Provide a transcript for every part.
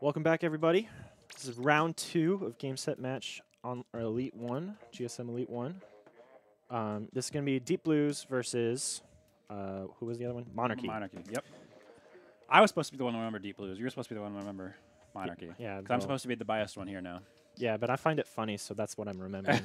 Welcome back, everybody. This is round 2 of Game Set Match on our Elite 1, GSM Elite 1. This is going to be Deep Blues versus, who was the other one? Monarchy. Monarchy, yep. I was supposed to be the one to remember Deep Blues. You were supposed to be the one to remember Monarchy. Yeah. Because I'm supposed to be the biased one here now. Yeah, but I find it funny, so that's what I'm remembering.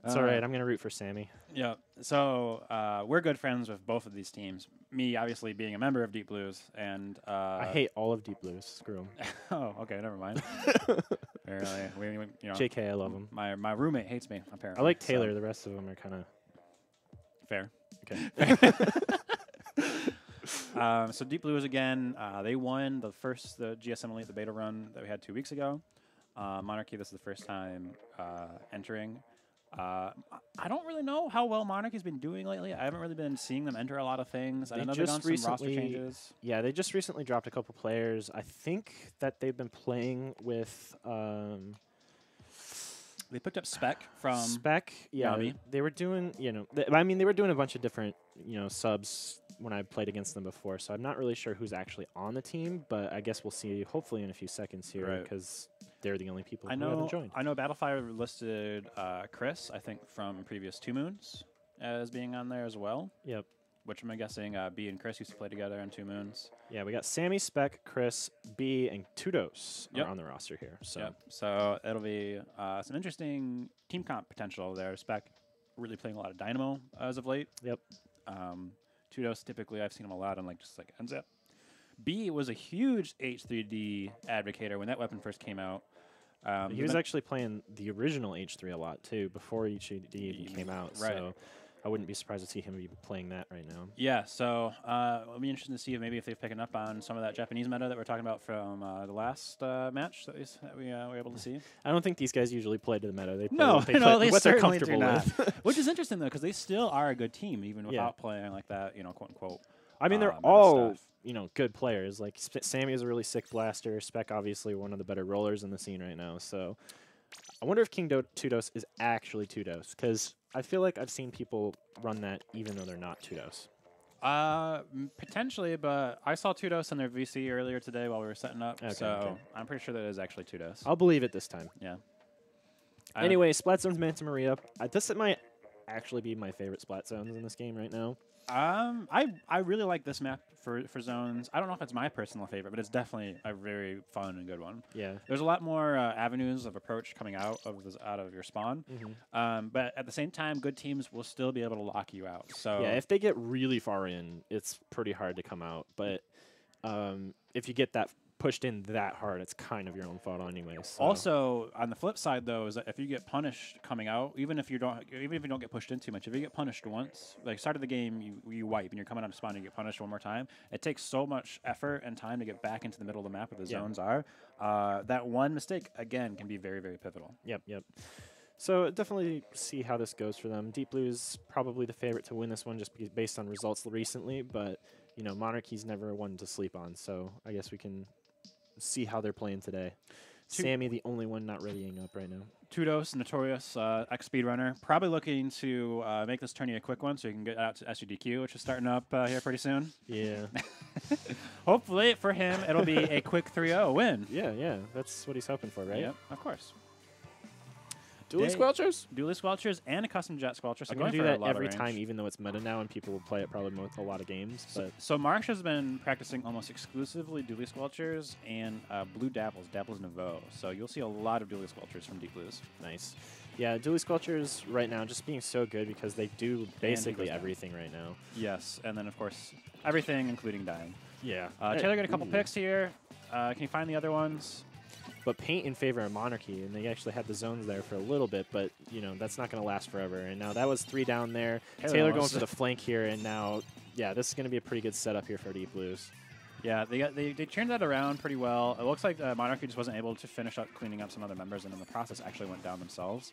It's all right. I'm going to root for Sammy. Yeah. So we're good friends with both of these teams. Me, obviously, being a member of Deep Blues, and I hate all of Deep Blues. Screw them. oh, okay, never mind. Apparently, JK, I love them. My roommate hates me. Apparently, I like Taylor. So. The rest of them are kind of fair. Okay. So Deep Blues again. They won the GSM Elite, the beta run that we had 2 weeks ago. Monarchy, this is the first time entering. I don't really know how well Monarchy's been doing lately. I haven't really been seeing them enter a lot of things. I know they've done some roster changes. Yeah, they just recently dropped a couple players. I think that they've been playing with... they picked up Spec from... Spec, yeah. Yami. They were doing, they were doing a bunch of different, subs when I played against them before. So I'm not really sure who's actually on the team, but I guess we'll see hopefully in a few seconds here because... They're the only people who haven't joined. I know Battlefire listed Chris, I think, from previous 2 Moons as being on there as well. Yep. Which I'm guessing B and Chris used to play together on 2 Moons. Yeah, we got Sammy, Spec, Chris, B, and Tudos are on the roster here. So it'll be some interesting team comp potential there. Spec really playing a lot of Dynamo as of late. Yep. Tudos, typically, I've seen him a lot on just NZ. B was a huge H3D advocator when that weapon first came out. He was actually playing the original H3 a lot, too, before H3D even came out. Right. So I wouldn't be surprised to see him be playing that right now. Yeah, so it'll be interesting to see if they've picked up on some of that Japanese meta that we're talking about from the last match that we were able to see. I don't think these guys usually play to the meta. They play they what they're certainly comfortable do not. with. Which is interesting, though, because they still are a good team, even without playing like that, quote-unquote. I mean, they're all... good players. Like Sammy is a really sick blaster. Spec, obviously, one of the better rollers in the scene right now. So I wonder if King Tudos is actually Tudos, because I feel like I've seen people run that even though they're not Tudos. Potentially, but I saw Tudos in their VC earlier today while we were setting up, I'm pretty sure that is actually Tudos. I'll believe it this time. Yeah. Anyway, Splat Zones Manta Maria. This might actually be my favorite Splat Zones in this game right now. I really like this map for zones. I don't know if it's my personal favorite, but it's definitely a very fun and good one. Yeah, there's a lot more avenues of approach coming out of your spawn. But at the same time, good teams will still be able to lock you out. So yeah, if they get really far in, it's pretty hard to come out. But if you get that pushed in that hard, it's kind of your own fault anyway. So. Also, on the flip side, though, is that if you get punished coming out, even if you don't get pushed in too much, if you get punished once, like start of the game, you wipe and you're coming out of spawn and you get punished one more time, it takes so much effort and time to get back into the middle of the map where the zones are. That one mistake again can be very, very pivotal. Yep. So definitely see how this goes for them. Deep Blue's probably the favorite to win this one just based on results recently, but Monarchy's never one to sleep on. So I guess we can see how they're playing today. Sammy, the only one not readying up right now. Tudos, notorious ex-speedrunner, probably looking to make this tourney a quick one so you can get out to SUDQ, which is starting up here pretty soon. Yeah. Hopefully for him, it'll be a quick 3-0 win. Yeah. That's what he's hoping for, right? Yep, of course. Dually Squelchers? Dually Squelchers and a custom jet Squelcher. So I'm going to do that every time, even though it's meta now and people will play it probably a lot of games. So Marsh has been practicing almost exclusively Dually Squelchers and Blue Dapples Nouveau. So you'll see a lot of Dually Squelchers from Deep Blues. Nice. Yeah, Dually Squelchers right now just being so good because they do basically everything right now. Yes, and then, of course, everything, including dying. Yeah. Taylor got a couple picks here. Can you find the other ones? But paint in favor of Monarchy, and they actually had the zones there for a little bit, but, that's not going to last forever. And now that was 3 down there. Taylor going for the flank here, and now, this is going to be a pretty good setup here for Deep Blues. Yeah, they turned that around pretty well. It looks like Monarchy just wasn't able to finish up cleaning up some other members, and in the process actually went down themselves.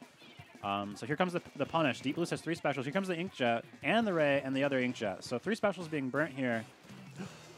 So here comes the punish. Deep Blues has 3 specials. Here comes the Inkjet, and the Ray, and the other Inkjet. So 3 specials being burnt here.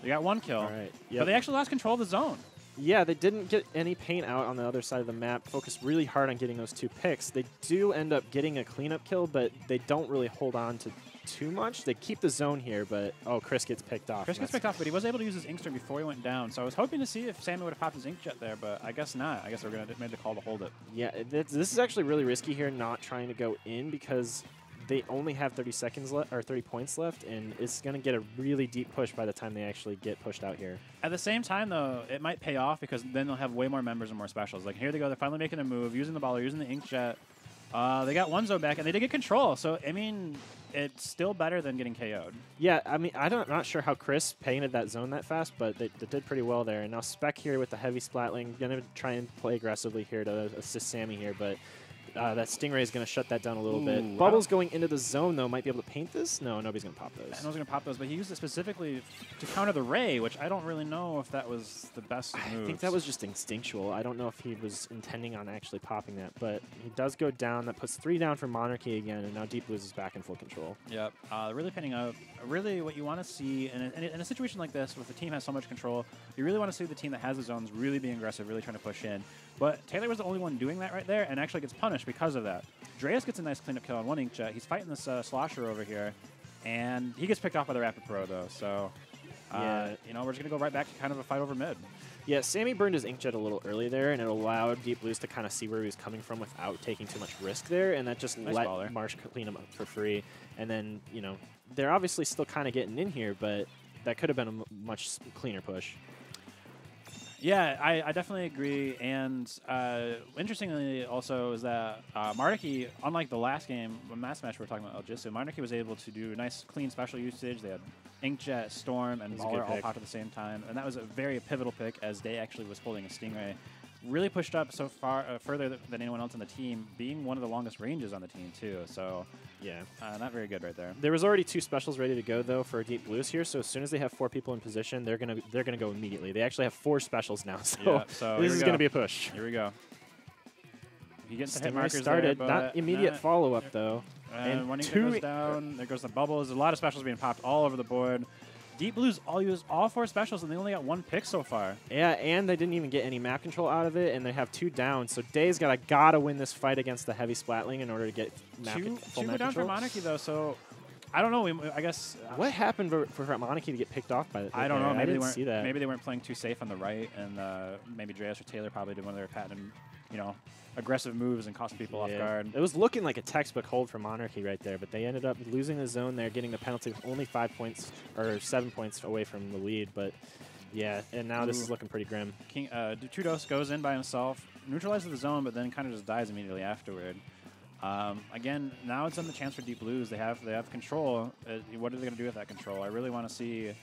They got 1 kill. All right. But they actually lost control of the zone. Yeah, they didn't get any paint out on the other side of the map. Focused really hard on getting those 2 picks. They do end up getting a cleanup kill, but they don't really hold on to too much. They keep the zone here, but oh, Chris gets picked off. Chris gets picked off, but he was able to use his Inkster before he went down. So I was hoping to see if Sammy would have popped his Inkjet there, but I guess not. I guess they're going to make the call to hold it. Yeah, this is actually really risky here, not trying to go in because they only have 30 seconds left or 30 points left, and it's going to get a really deep push by the time they actually get pushed out here. At the same time, though, it might pay off because then they'll have way more members and more specials. Like here they go, they're finally making a move, using the baller, using the Inkjet. They got one zone back, and they did get control. So, I mean, it's still better than getting KO'd. Yeah, I mean, I'm not sure how Chris painted that zone that fast, but they did pretty well there. And now Spec here with the heavy splatling, going to try and play aggressively here to assist Sammy here, but that Stingray is going to shut that down a little bit. Bubbles going into the zone, though, might be able to paint this. No, nobody's going to pop those. I know he's going to pop those, but he used it specifically to counter the Ray, which I don't really know if that was the best of moves. I think that was just instinctual. I don't know if he was intending on actually popping that, but he does go down. That puts 3 down for Monarchy again, and now Deep Blues is back in full control. Yep. Really pinning out. Really what you want to see in a situation like this, where the team has so much control, you really want to see the team that has the zones really being aggressive, really trying to push in. But Taylor was the only one doing that right there, and actually gets punished because of that. Dreas gets a nice cleanup kill on one Inkjet. He's fighting this Slosher over here, and he gets picked off by the Rapid Pro, though. So, yeah. you know, we're just going to go right back to kind of a fight over mid. Yeah, Sammy burned his Inkjet a little early there, and it allowed Deep Blues to kind of see where he was coming from without taking too much risk there, and that just let Marsh clean him up for free. And then, you know, they're obviously still kind of getting in here, but that could have been a much cleaner push. Yeah, I definitely agree. And interestingly also is that Monarchy, unlike the last game, when Mass Match we were talking about El Jitsu, Monarchy was able to do nice, clean special usage. They had Inkjet, Storm, and Baller all popped at the same time. And that was a very pivotal pick as Day actually was holding a Stingray. Really pushed up so far further than anyone else on the team, being one of the longest ranges on the team, too. So, yeah, not very good right there. There was already 2 specials ready to go, though, for Deep Blues here. So as soon as they have 4 people in position, they're gonna go immediately. They actually have 4 specials now, so, yeah, so this is gonna be a push. Here we go. He gets the hit Stingray markers started, there, not immediate follow-up, though. And when he goes down, there goes the bubbles. There's a lot of specials being popped all over the board. Deep Blues used all 4 specials, and they only got 1 pick so far. Yeah, and they didn't even get any map control out of it, and they have 2 down. So Day's gotta win this fight against the heavy splatling in order to get full map control. Down for Monarchy, though, so I don't know. I guess what happened for Monarchy to get picked off by the I don't know. Maybe they weren't see that. Maybe they weren't playing too safe on the right, and maybe Dreas or Taylor probably did one of their patent, aggressive moves and cost people off guard. It was looking like a textbook hold for Monarchy right there, but they ended up losing the zone there, getting the penalty with only 5 points or 7 points away from the lead. But yeah, and now this is looking pretty grim. Tudos goes in by himself, neutralizes the zone, but then kind of just dies immediately afterward. Again, now it's on the chance for Deep Blues. They have control. What are they going to do with that control? I really want to see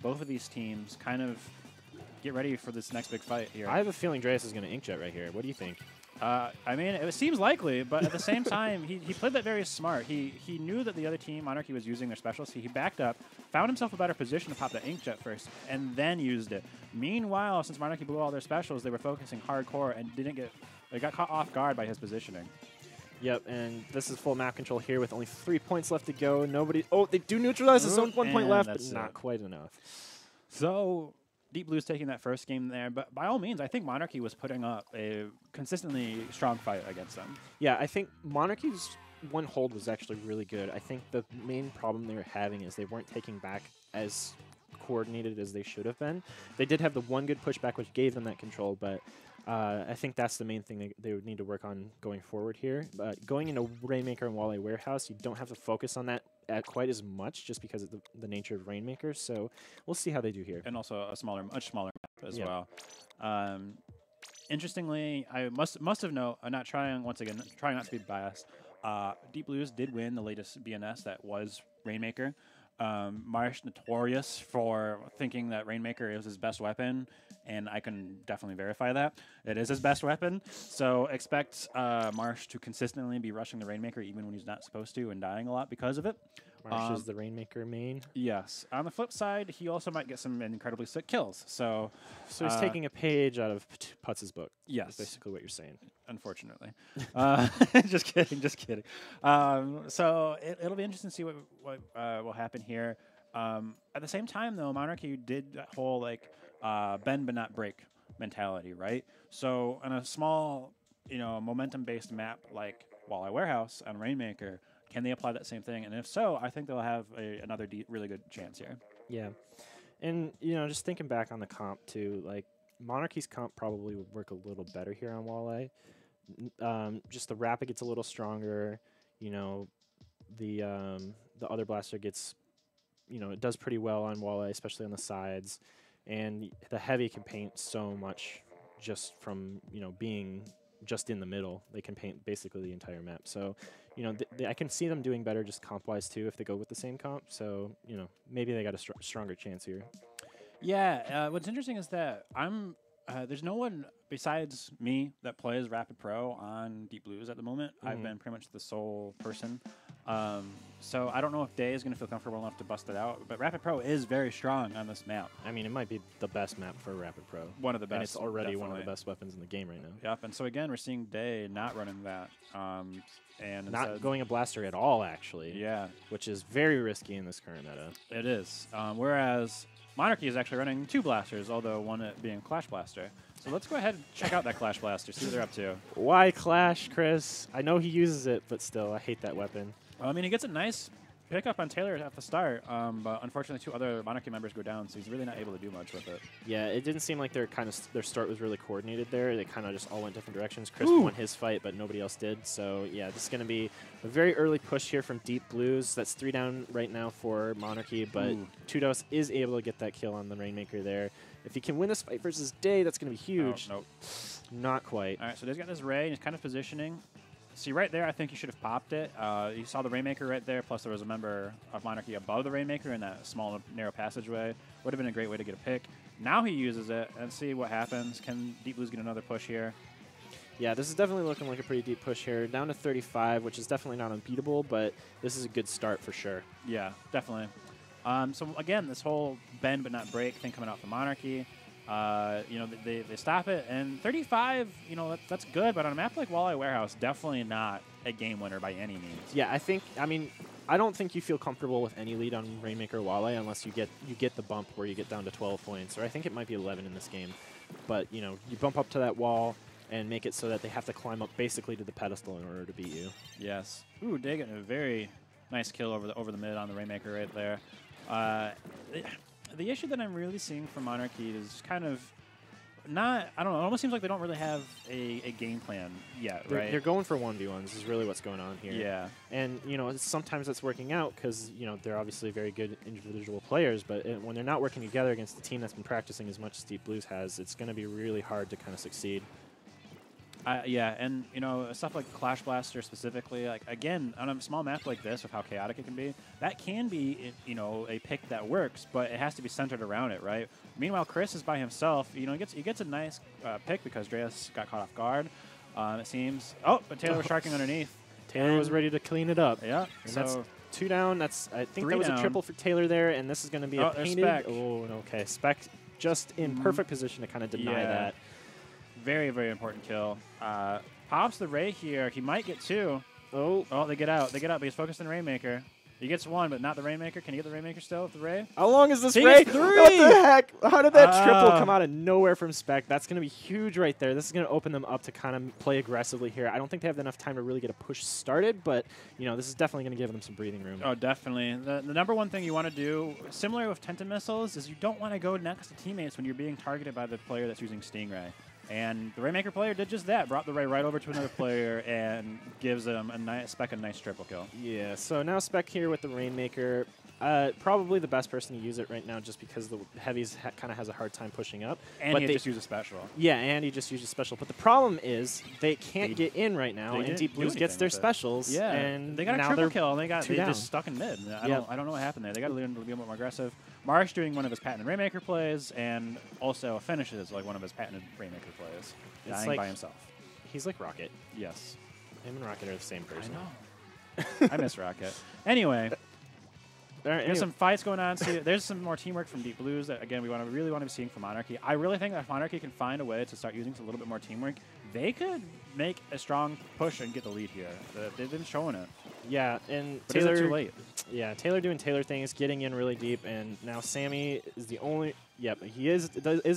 both of these teams kind of get ready for this next big fight here. I have a feeling Dreas is going to Inkjet right here. What do you think? I mean, it seems likely, but at the same time, he played that very smart. He knew that the other team, Monarchy, was using their specials. He backed up, found himself a better position to pop the Inkjet first, and then used it. Meanwhile, since Monarchy blew all their specials, they were focusing hardcore and they got caught off guard by his positioning. Yep, and this is full map control here with only 3 points left to go. Oh, they do neutralize the zone, 1 point left, but not quite enough. So Deep Blues taking that first game there, but by all means, I think Monarchy was putting up a consistently strong fight against them. Yeah, I think Monarchy's one hold was actually really good. I think the main problem they were having is they weren't taking back as coordinated as they should have been. They did have the 1 good pushback, which gave them that control, but I think that's the main thing they would need to work on going forward here. But going into Rainmaker and Wale Warehouse, you don't have to focus on that quite as much just because of the nature of Rainmaker. So we'll see how they do here. And also a much smaller map as well. Interestingly, I must have known, I'm not trying not to be biased. Deep Blues did win the latest BNS that was Rainmaker. Marsh notorious for thinking that Rainmaker is his best weapon, and I can definitely verify that. It is his best weapon, so expect Marsh to consistently be rushing the Rainmaker even when he's not supposed to and dying a lot because of it. Marsh is the Rainmaker main. Yes. On the flip side, he also might get some incredibly sick kills. So he's taking a page out of Putz's book. Yes. That's basically what you're saying. Unfortunately. Just kidding. So it'll be interesting to see what will happen here. At the same time, though, Monarchy did that whole, bend but not break mentality, right? So on a small, momentum-based map like Walleye Warehouse on Rainmaker, Can they apply that same thing? And if so, I think they'll have another really good chance here. Yeah. And, just thinking back on the comp, too, like, Monarchy's comp probably would work a little better here on Walleye. Just the rapid gets a little stronger. The other blaster gets, it does pretty well on Walleye, especially on the sides. And the heavy can paint so much just from, being just in the middle. They can paint basically the entire map. So, I can see them doing better just comp-wise, too, if they go with the same comp. So, maybe they got a stronger chance here. Yeah, what's interesting is that there's no one besides me that plays Rapid Pro on Deep Blues at the moment. I've been pretty much the sole person. So I don't know if Day is going to feel comfortable enough to bust it out, but Rapid Pro is very strong on this map. I mean, it might be the best map for Rapid Pro. One of the best. And it's already definitely one of the best weapons in the game right now. Yep, and so again, we're seeing Day not running that. And not going a blaster at all, actually. Yeah. Which is very risky in this current meta. It is. Whereas Monarchy is actually running 2 blasters, although one being Clash Blaster. So let's go ahead and check out that Clash Blaster, see what they're up to. Why Clash, Chris? I know he uses it, but still, I hate that weapon. Well, I mean, he gets a nice pickup on Taylor at the start, but unfortunately 2 other Monarchy members go down, so he's really not able to do much with it. Yeah, it didn't seem like their start was really coordinated there. They kind of just all went different directions. Chris won his fight, but nobody else did. So yeah, this is going to be a very early push here from Deep Blues. That's 3 down right now for Monarchy, but Tudos is able to get that kill on the Rainmaker there. If he can win this fight versus Day, that's going to be huge. Nope. Not quite. All right, so Day's got this Ray, and he's kind of positioning. See, right there, I think you should have popped it. You saw the Rainmaker right there, plus there was a member of Monarchy above the Rainmaker in that small, narrow passageway. Would have been a great way to get a pick. Now he uses it, and see what happens. Can Deep Blues get another push here? Yeah, this is definitely looking like a pretty deep push here. Down to 35, which is definitely not unbeatable, but this is a good start for sure. Yeah, definitely. So, again, this whole bend but not break thing coming out from Monarchy. They stop it, and 35, that's good, but on a map like Walleye Warehouse, definitely not a game winner by any means. Yeah, I don't think you feel comfortable with any lead on Rainmaker or Walleye unless you get the bump where you get down to 12 points, or I think it might be 11 in this game. But, you bump up to that wall and make it so that they have to climb up basically to the pedestal in order to beat you. Yes. Ooh, Day getting a very nice kill over the mid on the Rainmaker right there. The issue that I'm really seeing from Monarchy is kind of not, I don't know, it almost seems like they don't really have a game plan yet, right? They're going for 1v1s is really what's going on here. Yeah. And, sometimes it's working out because, they're obviously very good individual players, but when they're not working together against a team that's been practicing as much as Deep Blues has, it's going to be really hard to kind of succeed. Yeah, and stuff like Clash Blaster specifically, like again on a small map like this with how chaotic it can be, that can be a pick that works, but it has to be centered around it, right? Meanwhile, Chris is by himself. He gets a nice pick because Dreas got caught off guard. It seems. Oh, but Taylor was sharking underneath. Taylor was ready to clean it up. Yeah. And that's 2 down. I think that was down. a triple for Taylor there, and this is going to be a painted. Spec. Oh, okay. Spec just in perfect position to kind of deny that. Very, very important kill. Pops the Ray here. He might get 2. Oh, they get out. But he's focused on Rainmaker. He gets 1, but not the Rainmaker. Can he get the Rainmaker still with the Ray? How long is this He Ray? gets 3! What the heck? How did that triple come out of nowhere from Spec? That's going to be huge right there. This is going to open them up to kind of play aggressively here. I don't think they have enough time to really get a push started, but this is definitely going to give them some breathing room. Oh, definitely. The number one thing you want to do, similar with Tenton missiles, is you don't want to go next to teammates when you're being targeted by the player that's using Stingray. And the Rainmaker player did just that, brought the Ray right over to another player and gives them Spec a nice triple kill. Yeah, so now Spec here with the Rainmaker. Probably the best person to use it right now just because the Heavies kind of has a hard time pushing up. And he just used a special. Yeah, and he just used a special. But the problem is they can't get in right now, and Deep Blues gets their specials. Yeah, and they got a triple kill, and they just stuck in mid. I don't know what happened there. They got to learn to be a bit more aggressive. Marsh doing one of his patented Rainmaker plays, and also finishes like one of his patented Rainmaker plays, dying by himself. He's like Rocket. Yes. Him and Rocket are the same person. I know. I miss Rocket. Anyway. There's some fights going on. See, there's some more teamwork from Deep Blues that, again, we really want to be seeing from Monarchy. I really think that if Monarchy can find a way to start using a little bit more teamwork, they could make a strong push and get the lead here. They've been showing it. Yeah, and but Taylor, is it too late? Yeah, Taylor doing Taylor things, getting in really deep, and now Sammy is the only Yep, he is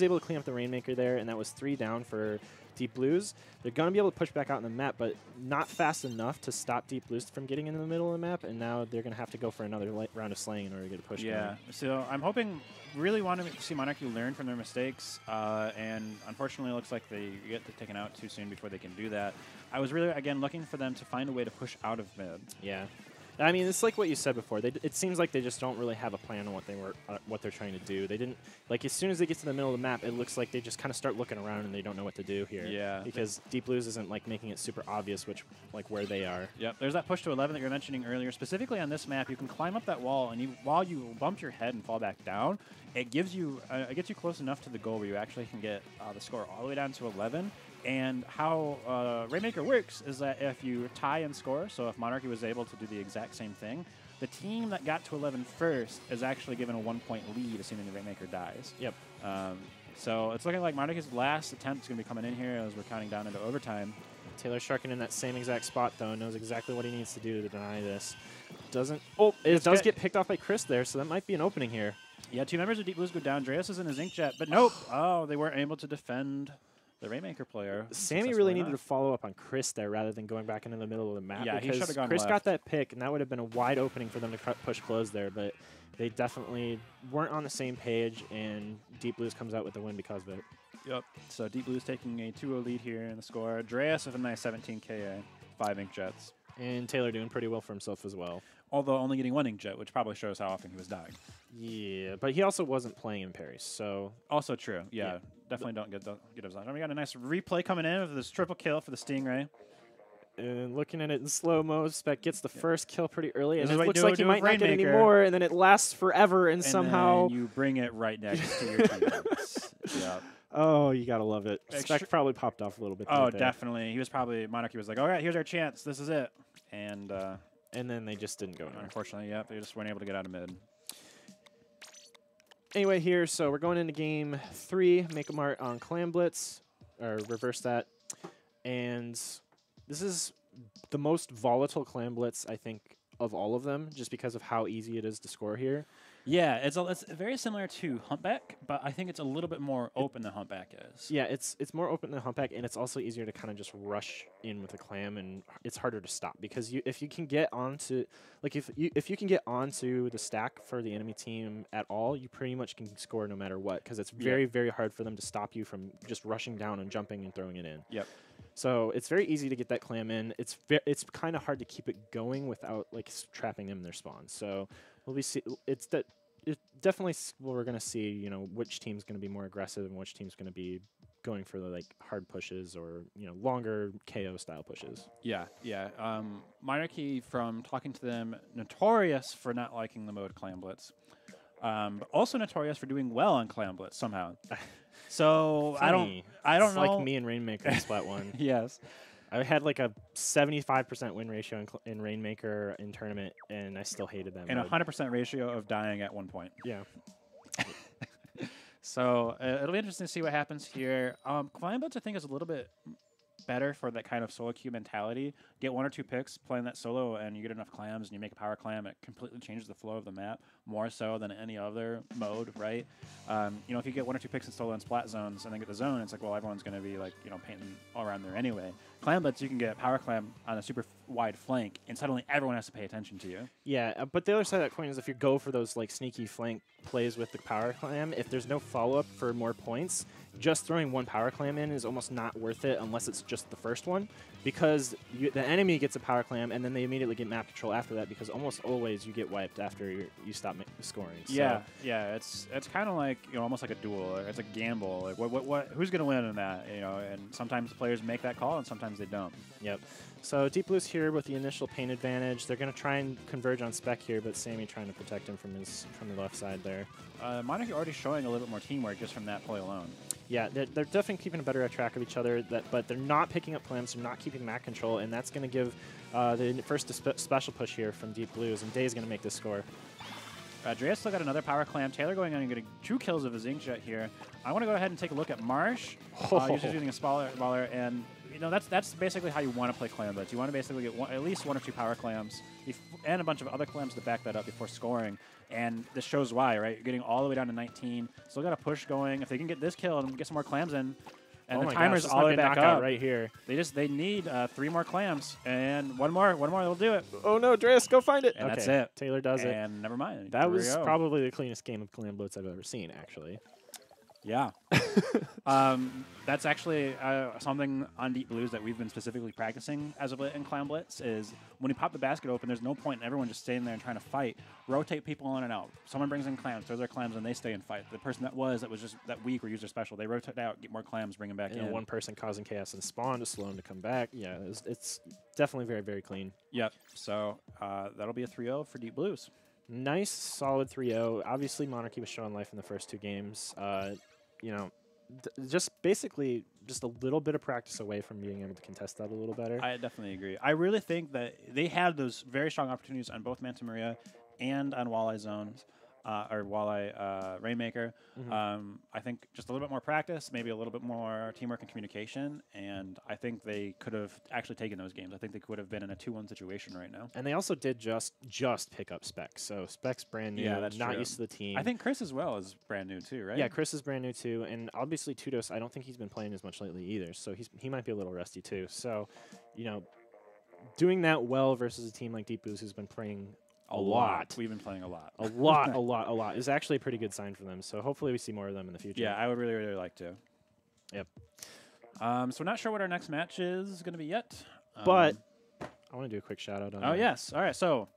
able to clean up the Rainmaker there, and that was 3 down for Deep Blues. They're going to be able to push back out on the map, but not fast enough to stop Deep Blues from getting into the middle of the map, and now they're going to have to go for another round of slaying in order to get a push going. So I'm hoping, really wanting to see Monarchy learn from their mistakes, and unfortunately it looks like they get taken out too soon before they can do that. I was really, again, looking for them to find a way to push out of mid. Yeah. I mean, it's like what you said before. It seems like they just don't really have a plan on what they're trying to do. They didn't, like, as soon as they get to the middle of the map, it looks like they just kind of start looking around and they don't know what to do here. Yeah. Because Deep Blues isn't like making it super obvious where they are. Yep. There's that push to 11 that you were mentioning earlier. Specifically on this map, you can climb up that wall, and while you bump your head and fall back down, it gives you it gets you close enough to the goal where you actually can get the score all the way down to 11. And how Rainmaker works is that if you tie and score, so if Monarchy was able to do the exact same thing, the team that got to 11 first is actually given a 1-point lead, assuming the Rainmaker dies. Yep. So it's looking like Monarchy's last attempt is going to be coming in here as we're counting down into overtime. Taylor Sharkin in that same exact spot, though, knows exactly what he needs to do to deny this. It does get picked off by Chris there, so that might be an opening here. Yeah, 2 members of Deep Blues go down. Dreas is in his Inkjet, but nope. Oh, they weren't able to defend the Rainmaker player. Sammy really needed to follow up on Chris there rather than going back into the middle of the map. Yeah, he should have gone Chris left. got that pick, and that would have been a wide opening for them to push close there, but they definitely weren't on the same page, and Deep Blues comes out with the win because of it. Yep. So Deep Blues taking a 2-0 lead here in the score. Dreas with a nice 17 KA, 5 Inkjets. And Taylor doing pretty well for himself as well. Although only getting 1 Inkjet, which probably shows how often he was dying. Yeah, but he also wasn't playing in Paris, so... Also true, yeah. Definitely don't get those on. We got a nice replay coming in with this triple kill for the Stingray. And looking at it in slow-mo, Spec gets the first kill pretty early, and it looks like like he might not get any more, and then it lasts forever, and somehow... you bring it right next to your teammates. Yep. Oh, you gotta love it. Spec probably popped off a little bit. Oh, definitely. He was probably... Monarchy was like, all right, here's our chance. This is it. And then they just didn't go anywhere. Unfortunately, yep. They just weren't able to get out of mid. Anyway, here, so we're going into game 3, make a mart on Clam Blitz, or reverse that. And this is the most volatile Clam Blitz, I think, of all of them, just because of how easy it is to score here. Yeah, it's very similar to Humpback, but I think it's a little bit more open than Humpback is. Yeah, it's more open than Humpback, and it's also easier to kind of just rush in with a clam, and it's harder to stop because if you can get onto the stack for the enemy team at all, you pretty much can score no matter what because it's very very hard for them to stop you from just rushing down and jumping and throwing it in. Yep. So it's very easy to get that clam in. It's kind of hard to keep it going without like trapping them in their spawn. So it's definitely what we're gonna see. You know, which team's gonna be more aggressive and which team's gonna be going for the like hard pushes or longer KO style pushes. Yeah. Monarchy, from talking to them, notorious for not liking the mode Clam Blitz, but also notorious for doing well on Clam Blitz somehow. So Funny. I don't it's know. Like me and Rainmaker in Splat 1. Yes. I had like a 75% win ratio in Rainmaker in tournament, and I still hated them. And a 100% ratio of dying at 1 point. Yeah. So it'll be interesting to see what happens here. Clam Blitz, I think, is a little bit better for that kind of solo queue mentality. Get 1 or 2 picks playing that solo, and you get enough clams, and you make a power clam. It completely changes the flow of the map more so than any other mode, right? If you get 1 or 2 picks in solo and splat zones, and then get the zone, it's like, well, everyone's going to be like, painting all around there anyway. Clam Blitz, you can get power clam on a super wide flank, and suddenly everyone has to pay attention to you. Yeah, but the other side of that coin is if you go for those like sneaky flank plays with the power clam, if there's no follow-up for more points, just throwing 1 power clam in is almost not worth it unless it's just the first one, because the enemy gets a power clam and then they immediately get map control after that, because almost always you get wiped after you stop scoring. So. Yeah, it's kind of like almost like a duel. Or it's a gamble. Like who's gonna win in that? And sometimes players make that call and sometimes they don't. Yep. So Deep Blue's here with the initial paint advantage. They're gonna try and converge on Spec here, but Sammy trying to protect him from the left side there. Monarchy already showing a little bit more teamwork just from that play alone. Yeah, they're definitely keeping a better track of each other, but they're not picking up clams, they're not keeping map control, and that's going to give the first special push here from Deep Blues, and Day's going to make this score. Drea's still got another power clam. Taylor going on and getting 2 kills of his Inkjet here. I want to go ahead and take a look at Marsh. He's using a baller, and you know that's basically how you want to play clam blitz. You want to basically get at least 1 or 2 power clams and a bunch of other clams to back that up before scoring. And this shows why, right? You're getting all the way down to 19. Still got a push going. If they can get this kill and get some more clams in, and the timer's all the way back up right here. They need 3 more clams, and one more they'll do it. Oh no, Dreas, go find it. And that's it. Taylor does it. And never mind. That was probably the cleanest game of Clam Blitz I've ever seen, actually. Yeah. That's actually something on Deep Blues that we've been specifically practicing as of late in Clam Blitz is when you pop the basket open, there's no point in everyone just staying there and trying to fight. Rotate people in and out. Someone brings in clams, throws their clams, and they stay and fight. The person that was just that weak or user special, they rotate out, get more clams, bring them back in. One person causing chaos and spawn to slow them to come back. Yeah, it's definitely very, very clean. Yep. So that'll be a 3-0 for Deep Blues. Nice, solid 3-0. Obviously, Monarchy was showing life in the first 2 games. You know, just basically just a little bit of practice away from being able to contest that a little better. I definitely agree. I really think that they had those very strong opportunities on both Manta Maria and on Walleye Zones, or Walleye Rainmaker. I think just a little bit more practice, maybe a little bit more teamwork and communication, and I think they could have actually taken those games. I think they could have been in a 2-1 situation right now. And they also did just pick up Specs. So Specs brand new, yeah, that's not true. used to the team. I think Chris as well is brand new too, right? Yeah, Chris is brand new too, and obviously Tudos, I don't think he's been playing as much lately either, so he might be a little rusty too. So, you know, doing that well versus a team like Deep Blues who's been playing a lot. We've been playing a lot. A lot is actually a pretty good sign for them. So hopefully we see more of them in the future. Yeah, I would really, really like to. Yep. So we're not sure what our next match is going to be yet. But I want to do a quick shout out on yes. All right. So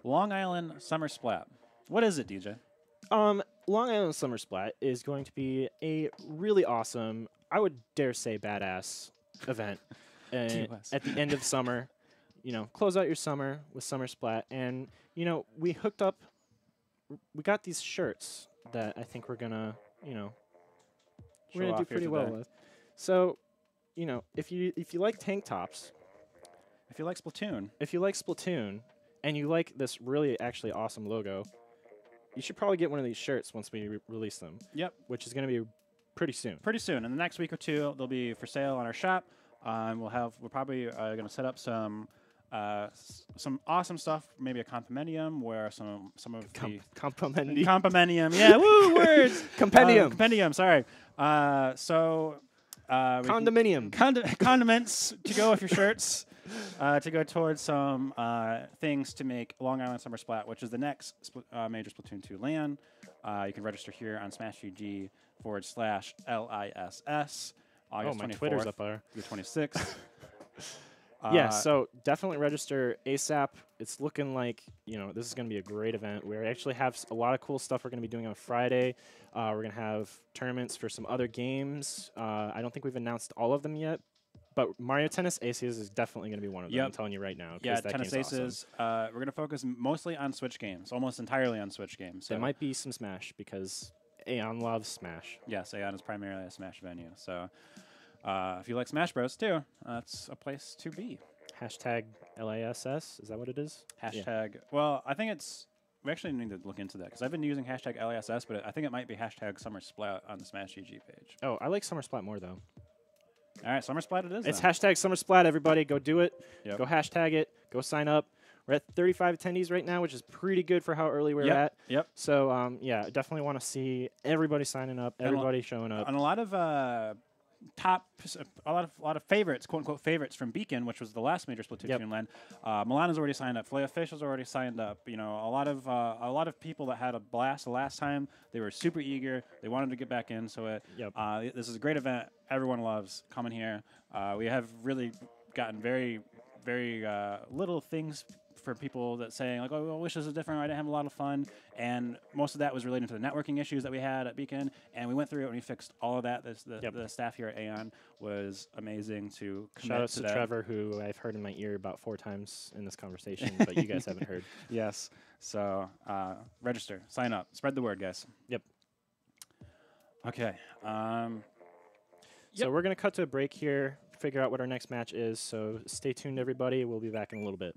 Long Island Summer Splat. What is it, DJ? Long Island Summer Splat is going to be a really awesome, I would dare say badass event at the end of summer. You know, close out your summer with Summer Splat. And, you know, we got these shirts that I think we're going to, you know, we're going to do pretty well with. So, you know, if you like tank tops. If you like Splatoon. If you like Splatoon and you like this really actually awesome logo, you should probably get one of these shirts once we release them. Yep. Which is going to be pretty soon. Pretty soon. In the next week or 2, they'll be for sale on our shop. We're probably going to set up some awesome stuff, maybe a compendium where some of the compendium, yeah, woo, words, compendium, sorry. Condominium, condiments to go with your shirts, to go towards some things to make Long Island Summer Splat, which is the next major Splatoon 2 LAN. You can register here on SmashGG /LISS. August 24th, Twitter's up there. The 26th. Yeah, so definitely register ASAP. It's looking like, you know, this is going to be a great event. We actually have a lot of cool stuff we're going to be doing on Friday. We're going to have tournaments for some other games. I don't think we've announced all of them yet, but Mario Tennis Aces is definitely going to be one of them. I'm telling you right now. Yeah, Tennis Aces. Awesome. We're going to focus mostly on Switch games, almost entirely on Switch games. So. There might be some Smash because Aeon loves Smash. Yes, Aeon is primarily a Smash venue. So if you like Smash Bros. Too, that's a place to be. Hashtag LISS, is that what it is? Hashtag, well, I think it's, we actually need to look into that because I've been using hashtag LISS, but I think it might be hashtag Summer Splat on the SmashGG page. Oh, I like Summer Splat more though. All right, Summer Splat it is. It's hashtag Summer Splat, everybody. Go do it. Yep. Go hashtag it. Go sign up. We're at 35 attendees right now, which is pretty good for how early we're at. Yep. So, yeah, definitely want to see everybody signing up, everybody showing up. And a lot of a lot of favorites, quote unquote favorites from Beacon, which was the last major Splatoon LAN. Milano's already signed up. Flay Official's already signed up. You know, a lot of people that had a blast the last time. They were super eager. They wanted to get back into it. This is a great event. Everyone loves coming here. We have really gotten very, very little things for people that saying like, oh, I wish this was different. I didn't have a lot of fun, and most of that was related to the networking issues that we had at Beacon, and we went through it and we fixed all of that. The staff here at Aeon was amazing to commit Shout out to to Trevor, who I've heard in my ear about 4 times in this conversation, but you guys haven't heard. Yes. So register, sign up, spread the word, guys. Yep. Okay. So we're going to cut to a break here, figure out what our next match is. So stay tuned, everybody. We'll be back in a little bit.